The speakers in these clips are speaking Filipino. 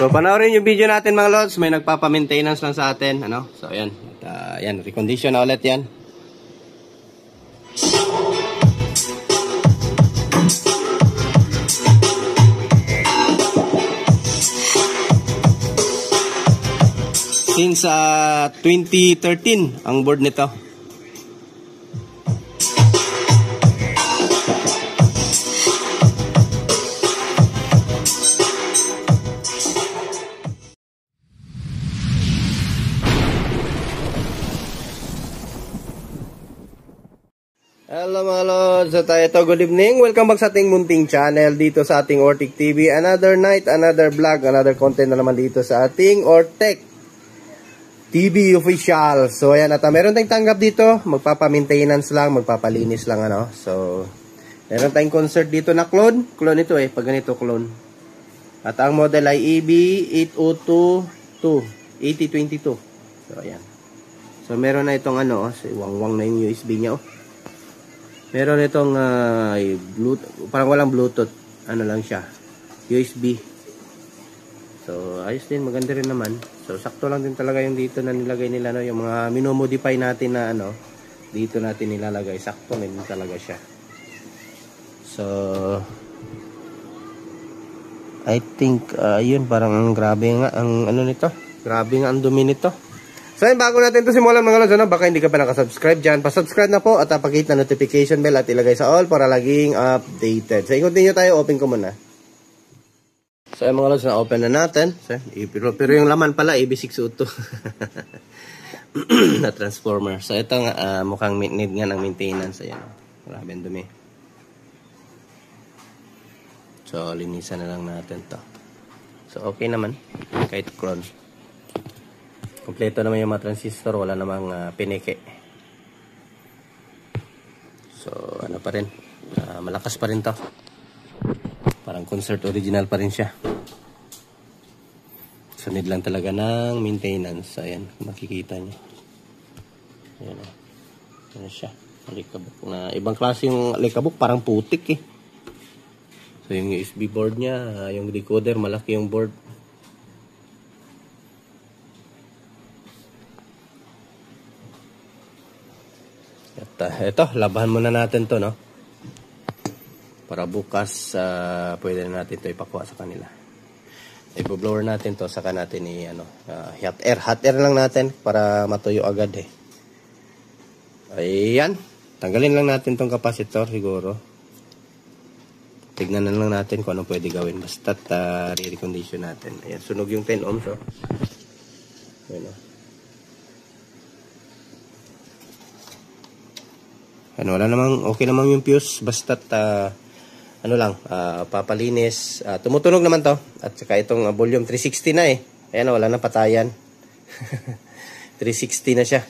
So panoorin yung video natin mga lods, may nagpapa-maintenance lang sa atin, ano? So ayan, yan, recondition na ulit yan. Since 2013 ang board nito. Hello mga lods, so tayo to, good evening, welcome back sa ating munting channel dito sa ating Ortec TV. Another night, another vlog, another content na naman dito sa ating Ortec TV official. So ayan, at meron tayong tanggap dito, magpapa-maintenance lang, magpapalinis lang ano. So meron tayong concert dito na clone ito pag ganito clone. At ang model ay EB8022 8022. So ayan. So meron na itong ano, so, wang-wang na yung USB niya Meron itong Bluetooth, parang walang Bluetooth, ano lang siya, USB. So ayos din, maganda rin naman. So sakto lang din talaga yung dito na nilagay nila, no? Yung mga minomodify natin na ano, dito natin nilalagay, sakto din talaga siya. So I think yun, parang grabe nga ang ano nito, grabe nga ang dumi nito. So yun, bago natin ito simulan mga lods, baka hindi ka pa nakasubscribe dyan, pasubscribe na po at pakita na notification bell at ilagay sa all para laging updated. So i-continue tayo, open ko muna. So yun mga lods, na-open na natin. So, pero yung laman pala, EB602 na transformer. So ito nga, mukhang need nga ng maintenance. Ayan, grabe ang dumi. So linisan na lang natin to. So okay naman, kahit cron. Kompleto naman yung mga transistor, wala namang pineke. So ano pa rin, malakas pa rin to. Parang concert original pa rin siya. So need lang talaga ng maintenance. Ayan, makikita nyo. Ayan o. Ayan siya. Alikabok na. Ibang klase yung alikabok, parang putik So yung USB board niya, yung decoder, malaki yung board. At ito, labahan muna natin to, no? Para bukas, pwede na natin to ipakuha sa kanila. I-blower natin to, saka natin hot air lang natin para matuyo agad Ayan, tanggalin lang natin tong capacitor siguro. Tignan na lang natin kung ano pwede gawin. Basta't re-recondition natin. Ayan, sunog yung 10 ohms Ayan wala namang, okay naman yung fuse, basta't papalinis. Tumutunog naman to. At saka itong volume 360 na Ayan wala na patayan. 360 na siya.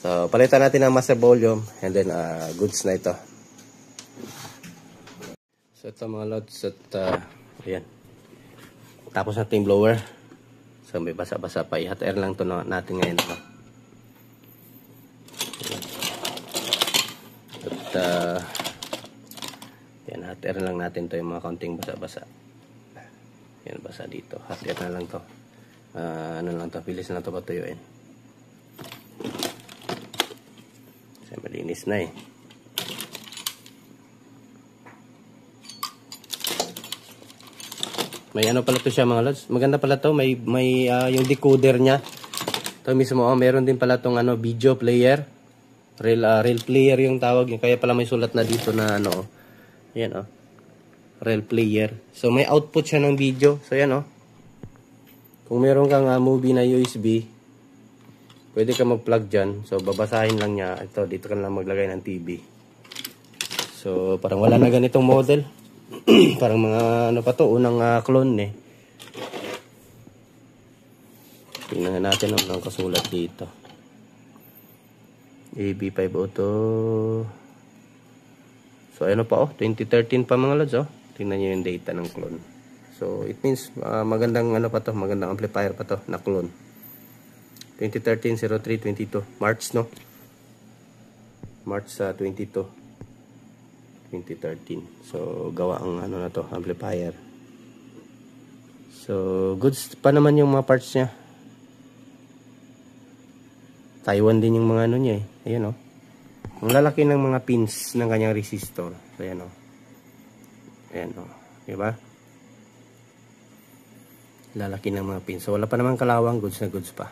So palitan natin ang master volume and then goods na ito. So ito mga lods at ayan. Tapos natin yung blower. So may basa-basa pa. I-hot air lang to natin ngayon yan, hot air lang natin to yung mga kaunting basa-basa. Yan, basa dito. Hot air na lang to. Ano lang to, bilis na to patuyuin. Kasi malinis na May ano pala to siya mga lods. Maganda pala to. May yung decoder niya. Ito mismo, meron din pala tong video player. Real player yung tawag yun. Kaya pala may sulat na dito na ayan real player. So may output siya ng video. So ayan kung meron kang movie na USB, pwede ka mag-plug dyan. So babasahin lang niya. Ito, dito ka lang maglagay ng TV. So parang wala na ganitong model. Parang mga pa to, unang clone Tingnan natin ang kasulat dito. EB502. So ano pa 2013 pa mga lods Tingnan niyo yung data ng clone. So it means magandang magandang amplifier pa to na clone. 2013-03-22 March March 22 2013. So gawa ang na to, amplifier. So, goods pa naman yung mga parts niya. Taiwan din yung mga ano niya eh. Ayan o. Ang lalaki ng mga pins ng kanyang resistor. Ayan o. Ayan o. Diba? Lalaki ng mga pins. So, wala pa naman kalawang. Goods na goods pa.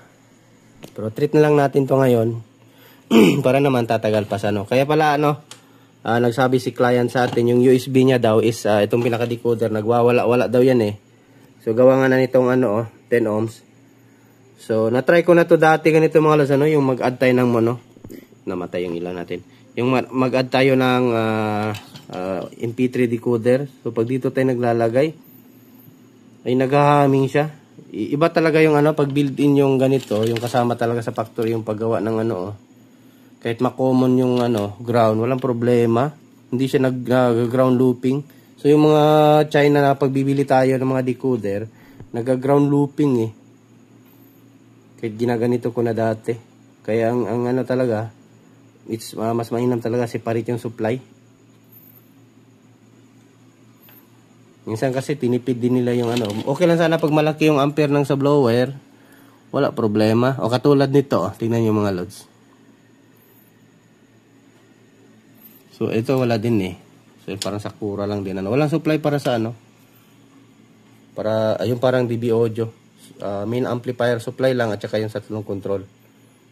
Pero treat na lang natin to ngayon. Para naman tatagal pa sa ano. Kaya pala ano, nagsabi si client sa atin, yung USB niya daw is itong pinaka-decoder. Nagwawala-wala daw yan eh. So, gawa nga na nitong ano, 10 ohms. So, na-try ko na to dati ganito mga lods, ano, yung mag-add tayo ng mono. Namatay yung ilan natin. Yung mag-add tayo ng MP3 decoder. So, pag dito tayo naglalagay, ay naghahaming siya. Iba talaga yung ano, pag built-in yung ganito, yung kasama talaga sa factory yung paggawa ng ano, kahit ma-common yung ano, ground, walang problema. Hindi siya nag-ground looping. So, yung mga China na pagbibili tayo ng mga decoder, nag-ground looping eh. Kahit ginaganito ko na dati. Kaya ang ano talaga, it's mas mainam talaga separate yung supply. Minsan kasi tinipid din nila yung ano. Okay lang sana pag malaki yung ampere ng sa blower, wala problema. O katulad nito, tingnan niyo mga lods. So, ito wala din eh. So, parang sakura lang din. Ano. Walang supply para sa ano. Para, ayun parang DB audio. Main amplifier supply lang at saka yung sa tatlong control.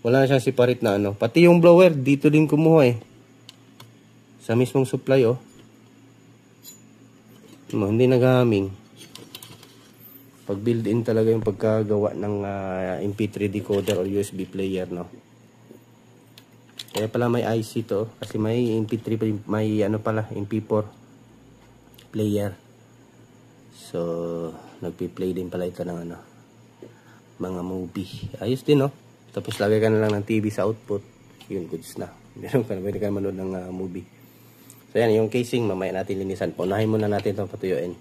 Wala na siyang separate na ano. Pati yung blower, dito din kumuha eh. Sa mismong supply oh. Hindi naghaming. Pag built-in talaga yung pagkagawa ng MP3 decoder or USB player no. Kaya pala may IC to kasi may MP3 may ano pala MP4 player. So nagpi-play din pala ito ng ano mga movie. Ayos din no. Tapos lagay ka na lang ng TV sa output. Yun goods na. Meron ka na pwede ka manood ng movie. So yan yung casing mamaya natin linisan. Unahin muna natin itong patuyuin.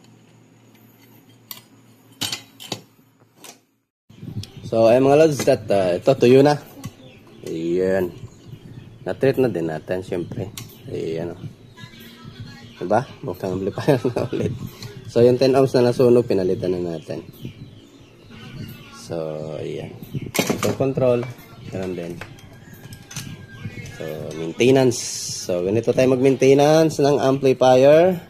So ay mga lods that ito tuyo na. Ayan. Na-treat na din natin, syempre. Ayan o. Diba? Mukhang amplifier na ulit. So, yung 10 ohms na nasunog, pinalitan na natin. So, ayan. So, control. Ganun din. So, maintenance. So, ganito tayo mag-maintenance ng amplifier.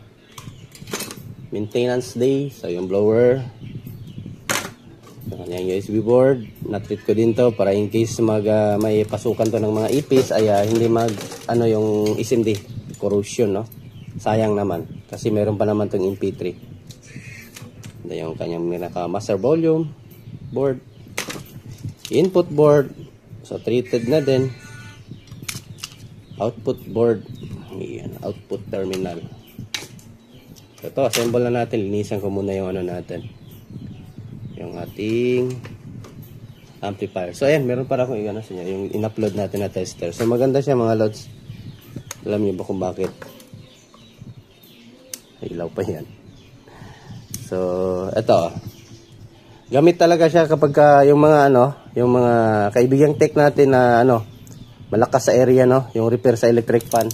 Maintenance day. So, yung blower. Yung USB board, na-treat ko din to para in case may pasukan to ng mga ipis ay hindi ano yung SMD corrosion no. Sayang naman kasi meron pa naman tong MP3. Ito yung kanyang master volume board, input board, so treated na din. Output board, yan, output terminal. So, ito assemble na natin, linisan ko muna yung ano natin. Yung ating amplifier. So, ayan, meron para akong i-ano sa inyo. Yung in-upload natin na tester. So, maganda siya mga lods. Alam niyo ba kung bakit? Ilaw pa yan. So, eto. Gamit talaga siya kapag yung mga ano, yung mga kaibigang tech natin na ano, malakas sa area, no? Yung repair sa electric fan.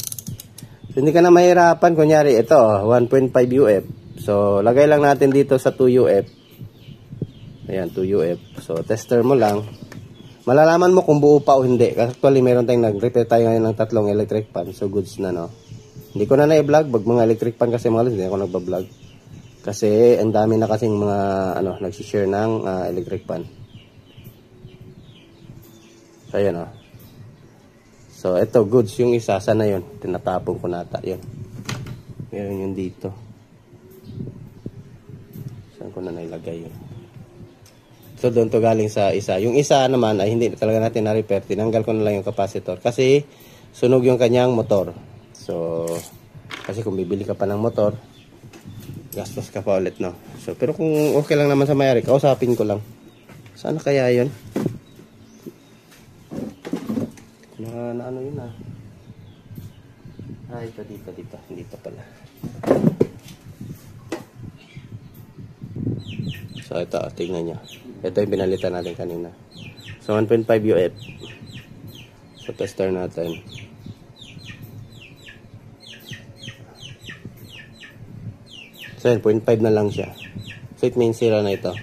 So, hindi ka na mahirapan. Kunyari, ito, 1.5 UF. So, lagay lang natin dito sa 2 UF. Ayan, 2 UF. So, tester mo lang. Malalaman mo kung buo pa o hindi. Actually, meron tayong nag-repair tayo ngayon ng 3 electric fan. So, goods na, no? Hindi ko na na-vlog. Pag mga electric fan kasi mga hindi ako nagba-vlog. Kasi, ang dami na kasing mga, ano, nagsishare ng electric fan. So, ayan, no? So, ito, goods. Yung isa, sana yun. Tinatapong ko nata. Yun. Meron yun dito. Saan ko na nailagay yun? So, doon to galing sa isa. Yung isa naman ay hindi talaga natin na-repair. Tinanggal ko na lang yung capacitor. Kasi, sunog yung kanyang motor. So, kasi kung bibili ka pa ng motor, gastos ka pa ulit, no? So, pero kung okay lang naman sa mayari, kausapin ko lang. Sana kaya yun? Na ano yun, ito, dito. Dito pala. So, ito, tingnan nyo. Ito yung pinalitan natin kanina. So, 1.5 UF. So, tester natin. So, 0.5 na lang siya. So it means sira na ito.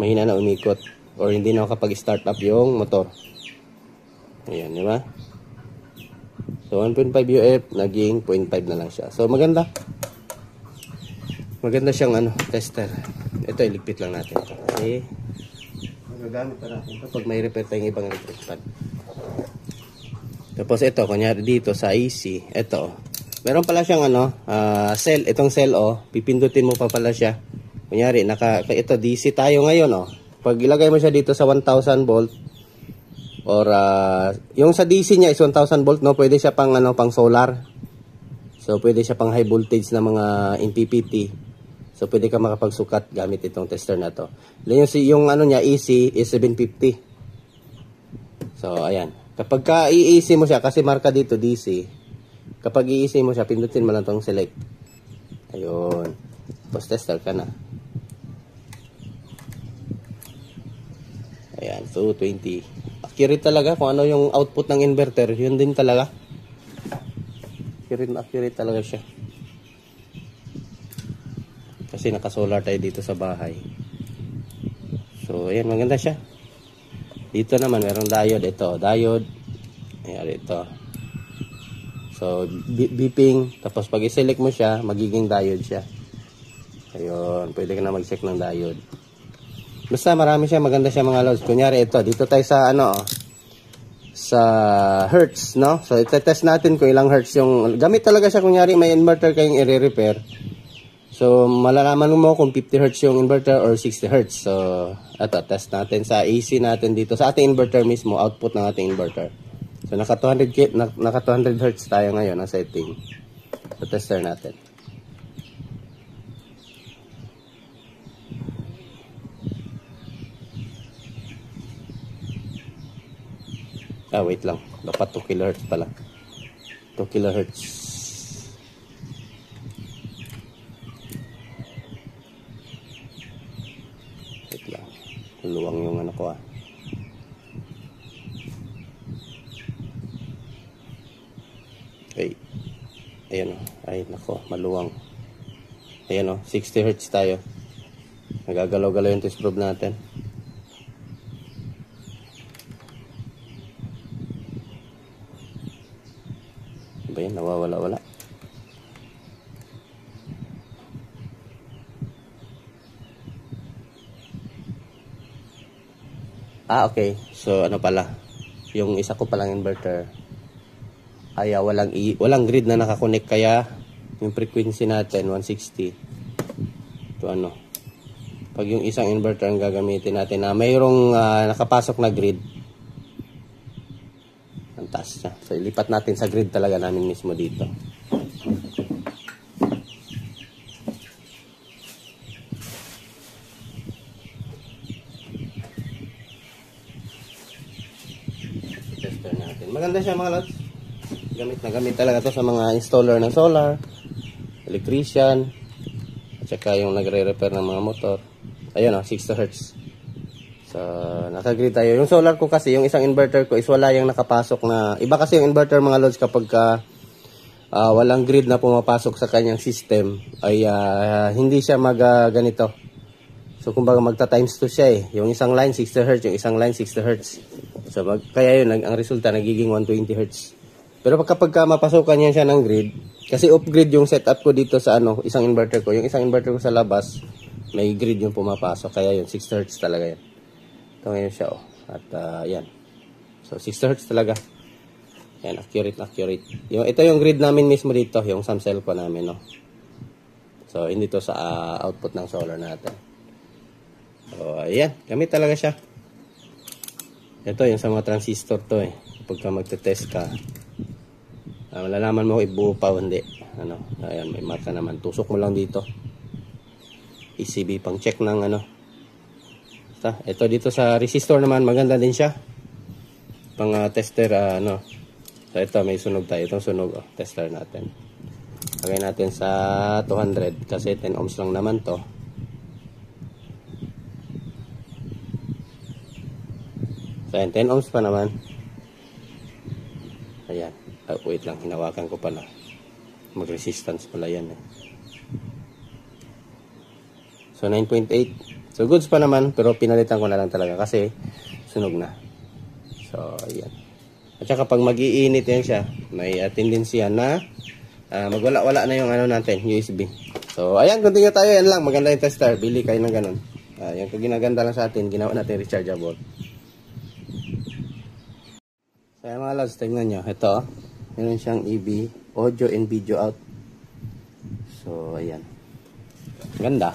Mahina na umikot. Or hindi na makapag-start up yung motor. Ayan, di ba? So 1.5 UF, naging 0.5 na lang siya. So maganda. Maganda siyang tester. Ito, iligpit lang natin ito. Kasi magagamit pa natin ito pag may repair tayong ibang electric fan. Tapos ito, kunyari dito sa AC, ito. Meron pala siyang cell, itong cell pipindutin mo pa pala siya. Kunyari, ito DC tayo ngayon Pag ilagay mo siya dito sa 1000 volt or yung sa DC niya is 1000 volt, pwede siya pang pang solar. So pwede siya pang high voltage na mga MPPT. So pwede ka makapagsukat gamit itong tester na to. Then yung niya AC is 750. So ayan. Kapag ka-i-AC mo siya, kasi marka dito DC, kapag i-AC mo siya, pindutin mo lang itong select. Ayun. Tapos tester ka na. Ayan. So 20. Accurate talaga kung ano yung output ng inverter. Yun din talaga. Accurate talaga siya. Kasi naka-solar tayo dito sa bahay. So ayan, maganda siya. Dito naman, merong diode. Ito, diode. Ayan, ito. So, beeping. Tapos, pag i-select mo siya, magiging diode siya. Ayun, pwede ka na mag-check ng diode. Basta, marami siya. Maganda siya mga loads. Kunyari, ito. Dito tayo sa, sa hertz, no? So, ito-test natin kung ilang hertz yung... Gamit talaga siya, kunyari, may inverter kayong i-repair. So, malalaman mo kung 50 Hz yung inverter or 60 Hz. So, ito, test natin sa AC natin dito. Sa ating inverter mismo, output ng ating inverter. So, naka 200 Hz tayo ngayon na setting. So, tester natin. Wait lang. Dapat 2 kHz pala. 2 kHz. Luwang yung ko Ayan ay nako, maluwang. Ayan 60 Hz tayo. Nagagalaw-galaw yung test probe natin. Ba yan, nawawala-wala. Okay. So, pala. Yung isa ko palang inverter ay walang grid na nakakonect, kaya yung frequency natin 160. Ito pag yung isang inverter ang gagamitin natin na mayroong nakapasok na grid, ang taas niya. So, ilipat natin sa grid talaga namin mismo dito. Maganda siya mga lods. Gamit talaga to sa mga installer ng solar, electrician, at saka yung nagre-repair ng mga motor. Ayun 60 Hz. So, naka-grid tayo. Yung solar ko kasi, yung isang inverter ko is wala yung nakapasok na... Iba kasi yung inverter mga lods kapag walang grid na pumapasok sa kanyang system, ay hindi siya ganito. So, kumbaga magta-times 2 siya Yung isang line 60 Hz, yung isang line 60 Hz. So, kaya yun, ang resulta, nagiging 120 Hz. Pero kapag mapasokan yan siya ng grid, kasi off-grid yung setup ko dito sa isang inverter ko. Yung isang inverter ko sa labas, may grid yung pumapasok. Kaya yun, 60 Hz talaga yan. Ito ngayon siya, At, yan. So, 60 Hz talaga. Yan, accurate. Ito yung grid namin mismo dito, yung Samsel ko namin, So, hindi to sa output ng solar natin. So, ayan. Gamit talaga siya. Ito, yung sa mga transistor to Kapag magte-test ka, malalaman mo kung ibuo pa o hindi. Ayan, may marka naman. Tusok mo lang dito. PCB, pang check ng Ito, dito sa resistor naman, maganda din siya. Pang tester, So, ito, may sunog tayo. Itong sunog, tester natin. Lagay natin sa 200 kasi 10 ohms lang naman to. So, 10 ohms pa naman. Ayan. Wait lang, hinawakan ko pala. Mag-resistance pala yan So 9.8. So goods pa naman, pero pinalitan ko na lang talaga kasi sunog na. So ayan. At saka pag mag-iinit yan siya, may tendency yan na magwala-wala na yung ano natin, USB. So ayan, continue tayo. Yan lang, maganda yung tester. Bili kayo ng ganun. Yung ginaganda lang sa atin, ginawa natin rechargeable. So ayan mga lods, tingnan nyo. Ito, meron siyang EV, audio and video out. So ayan. Ganda.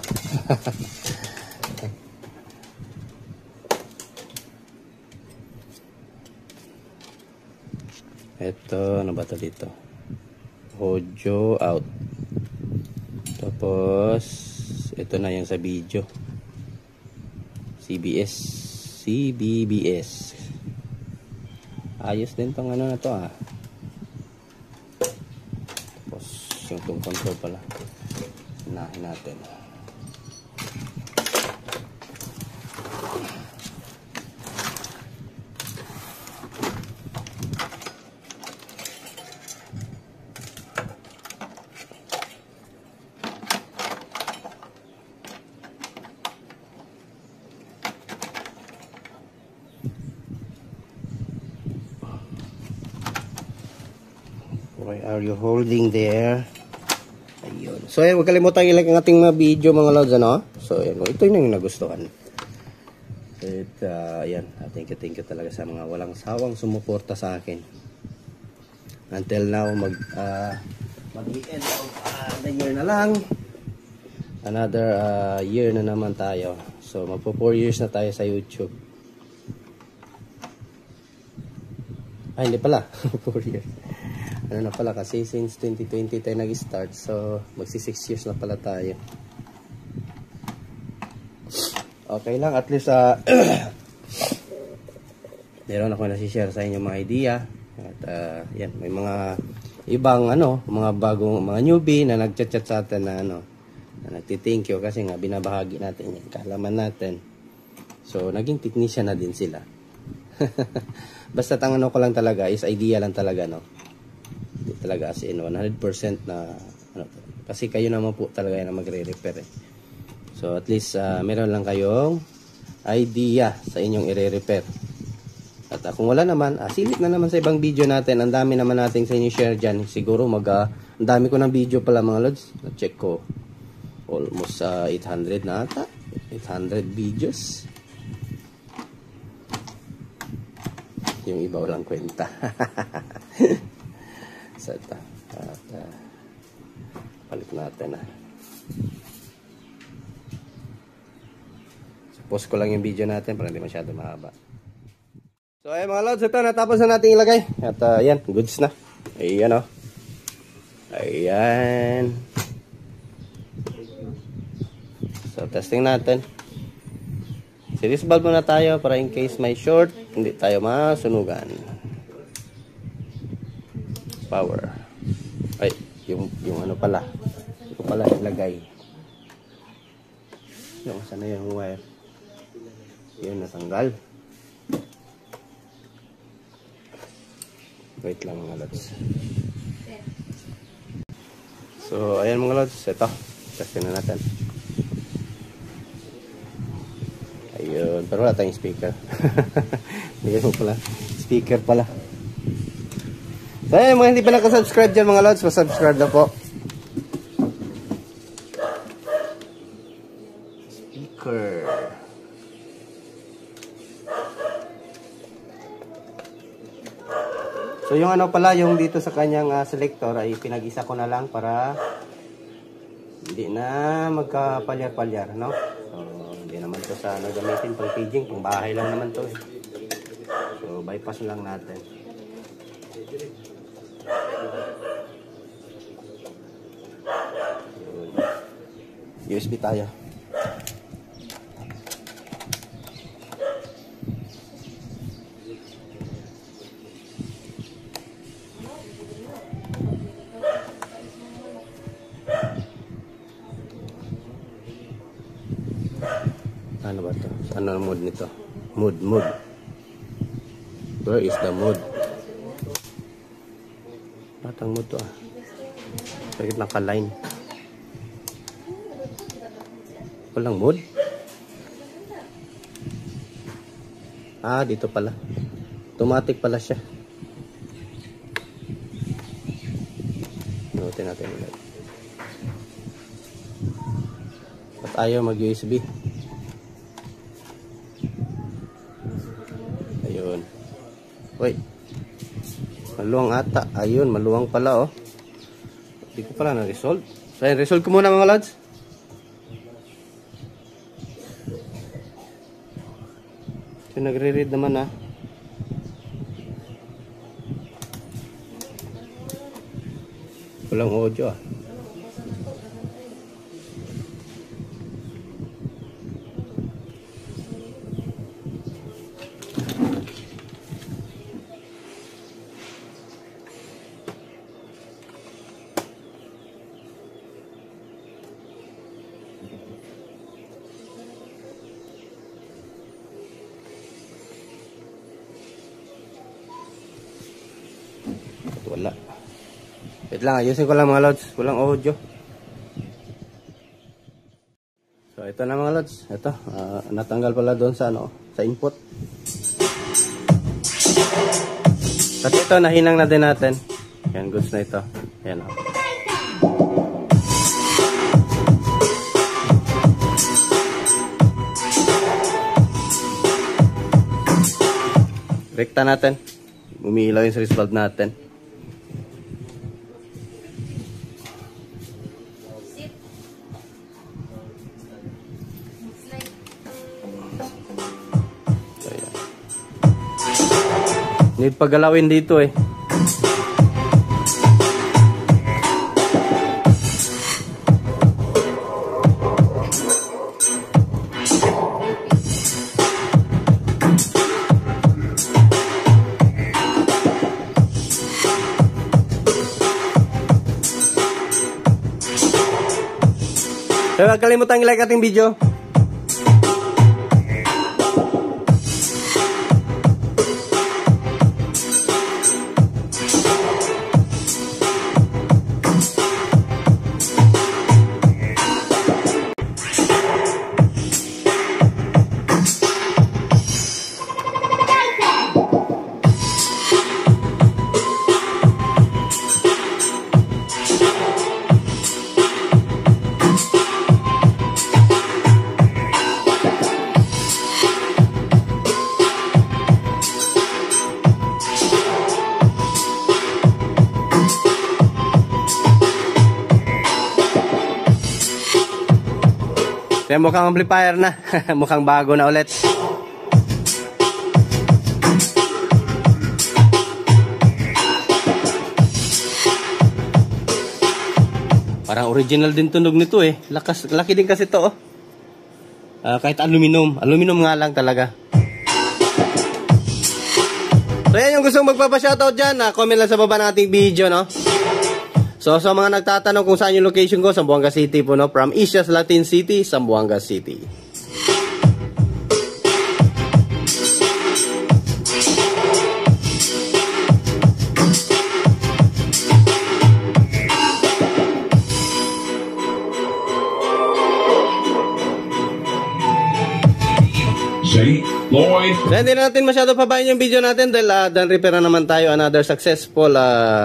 Ito, ano ba ito dito? Audio out. Tapos, ito na yung sa video. CBBS. Ayos din tong ano na to ah. Tapos, yung tong control pala. Sinahin natin. Why are you holding there? Ayun. So, huwag kalimutan i-like ang ating mga video mga lods, ano? So, ayan. Ito yung nagustuhan. At, ayan. Thank you talaga sa mga walang sawang sumuporta sa akin. Until now, mag-end of the year na lang. Another year na naman tayo. So, magpo 4 years na tayo sa YouTube. Ay, hindi pala. 4 years. Ano na pala kasi since 2020 tayo nag-start, so magsi 6 years na pala tayo. Okay lang, at least meron ako nasi-share sa inyo mga idea. At yan, may mga ibang mga bagong mga newbie na nagchat-chat sa atin na na nagti-thank you kasi nga binabahagi natin yung kaalaman natin. So naging technician na din sila. Basta ang ko lang talaga is idea lang talaga, no. Hindi talaga as in 100% na kasi kayo naman po talaga na magre-repair eh. So at least meron lang kayong idea sa inyong i-repair. At kung wala naman, silip na naman sa ibang video natin. Ang dami naman natin sa inyo share dyan. Siguro ang dami ko ng video pala mga lods. Na-check ko almost 800 na ata. 800 videos. Yung iba walang kwenta. So, ito. At, palit natin So, post ko lang yung video natin para hindi masyado mahaba. So, ayun mga lods, ito natapos na natin ilagay. At, yan, goods na. Ayan, oh. Ayan. So, testing natin. Series valve muna tayo para in case may short, hindi tayo masunugan. Power. Ay, yung ano pala. Ito pala ilagay. Yung sana yung wire. Yun, natanggal. Wait lang mga lods. So, ayan mga lods. Ito. Testin na natin. Ayun. Pero wala tayong speaker. Hindi mo pala. Speaker pala. So, ayun, mga hindi pa nakasubscribe dyan mga lods, subscribe na po. Speaker. So, yung ano pala, yung dito sa kanyang selector ay pinag-isa ko na lang para hindi na magkapalyar-palyar, no? So, hindi naman to sa gamitin pang paging, pang bahay lang naman to eh. So, bypass lang natin. USB tayo. Ano ba to? Ano ang mode nito? Mode. Where is the mode? Batang mode to ah. Bakit naka-line? Walang mode. Ah, dito pala. Automatic pala siya. Nutin natin ulit. At ayaw mag-USB. Ayun. Wait. Maluwang ata. Ayun, maluwang pala oh. Hindi ko pala na-resolve. So, resolve ko muna mga lads. So, nagre-read naman ah. Walang audio ah. Wala. Wait lang, ayusin ko lang mga lods. Walang audio. So, ito na mga lods. Ito, natanggal pala doon sa ano, sa input. Kasi ito, nahinang na din natin. Yan, goods na ito. Yan o. Rekta natin. Umiilaw yung series valve natin. So, yan. Need paggalawin dito eh. So, huwag kalimutang i-like ating video. Kaya mukhang amplifier na. Mukhang bago na ulit. Parang original din tunog nito eh. Laki din kasi ito oh. Kahit aluminum. Aluminum nga lang talaga. So yan yung gustong magpapa-shoutout dyan. Comment lang sa baba ng ating video no. So sa mga nagtatanong kung saan yung location ko, Zamboanga City po no. From Isias Latin City, Zamboanga City. Lloyd. So hindi na natin masyado pabayin yung video natin dahil done repair na naman tayo, another successful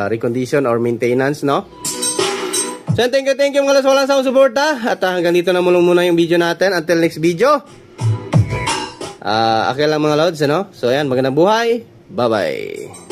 recondition or maintenance no. So thank you mga walang sawang suporta at hanggang dito na muna yung video natin until next video. Okay lang mga lods no. So yan, magandang buhay, bye bye.